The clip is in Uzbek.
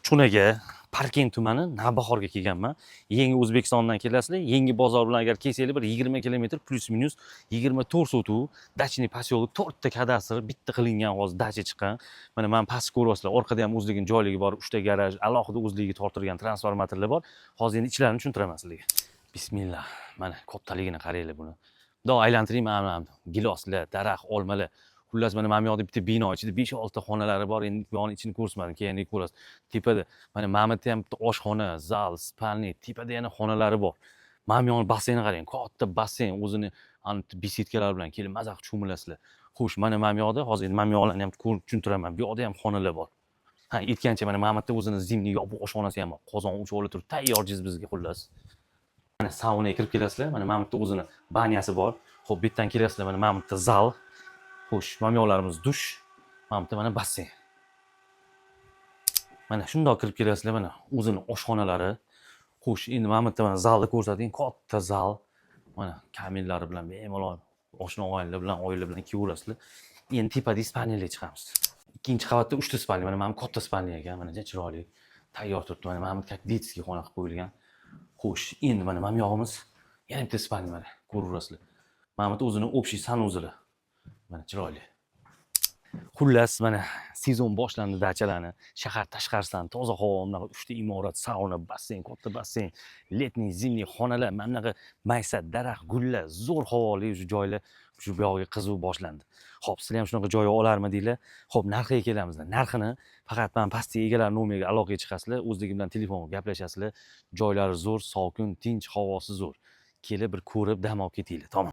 Chunaga, Parkent tumani Navbahorga kelganman. Yangi O'zbekistondan kelasizlar. Yangi bozor bilan agar kelsanglar bir 20 kilometr plus minus 24 sotuv, Dachniy posyolok 4 ta kadastr, bitta qilingan hozir dacha chiqqan. Mana men pastga ko'ryapsizlar. Orqada ham o'zligini joyligi bor, 3 ta garaj, alohida o'zligiga tortilgan transformatorlar bor. Hozir endi ichlarini tushuntiraman sizlarga. Bismillah. Mana kattaligini qaranglar buni. Bundoq aylantiring mana giloslar, daraxt, olmalar. Xullas mana bu yoqda bitta bino ichida 5-6 ta xonalari bor. Endi binoning ichini ko'rsatmadim, keyin ko'rasiz. Tepada mana bu ham bitta oshxona, zal, spalniy, tepada yana xonalari bor. Mana bu yoqning basseyni qarang, katta basseyn, o'zini besedkalar bilan kelib maza qilib cho'milasizlar. Xo'sh, mana bu yoqda hozir endi mana bu yoqlarni ham tushuntiraman. Bu yoqda ham xonalar bor. Ha, aytgancha mana bu yerda o'zini zimniy yopiq oshxonasi ham bor. Qozon o'chog'i turib tayyor jiz bizga xullas. Mana saunaga kirib kelasizlar. Mana bu yerda o'zini banyasi bor. Xo'p, bu yerdan kelasizlar, mana bu yerda zal. Xo'sh, mana bu yoqlarimiz dush. Mana bu yerda mana basseyn. Mana shundoq kirib kelasizlar, mana o'zini oshxonalari. Xo'sh, endi mana bu yerda mana zalni ko'rsating, katta zal. Mana kamellari bilan bemalol oshna og'aynilar bilan, oilalar bilan kelaverasizlar. Endi tepada spalniyaga chiqamiz. Ikkinchi qavatda 3 ta spalniya, mana bu katta spalniya ekan, mana chiroyli. Tayyor turibdi. Mana bu как детский xona qilib qo'yilgan. Xo'sh, endi mana bu yog'imiz yana bitta spalniya mana ko'raverasizlar. Mana bu o'zini общий sanuzilar. Mana chiroyli. Xullas mana sezon boshlandi dachalarni. Shahar tashqarisidan toza havo, bunaqa 3 ta imorat, sauna, basseyn, katta basseyn, letniy, zimniy xonalar, mana bunaqa maysa, daraxt, gullar, zo'r havoli shu joylar shu buyog'iga qiziq boshlandi. Xo'p, sizlar ham shunaqa joy olarmidinglar? Xo'p, narxiga kelamiz. Narxini faqat men pastdagi egalar nomeriga aloqaga chiqasizlar, o'zligi bilan telefonga gaplashasizlar. Joylari zo'r, sokin, tinch, havosi zo'r. Kelib bir ko'rib, dam olib ketinglar. Tamom.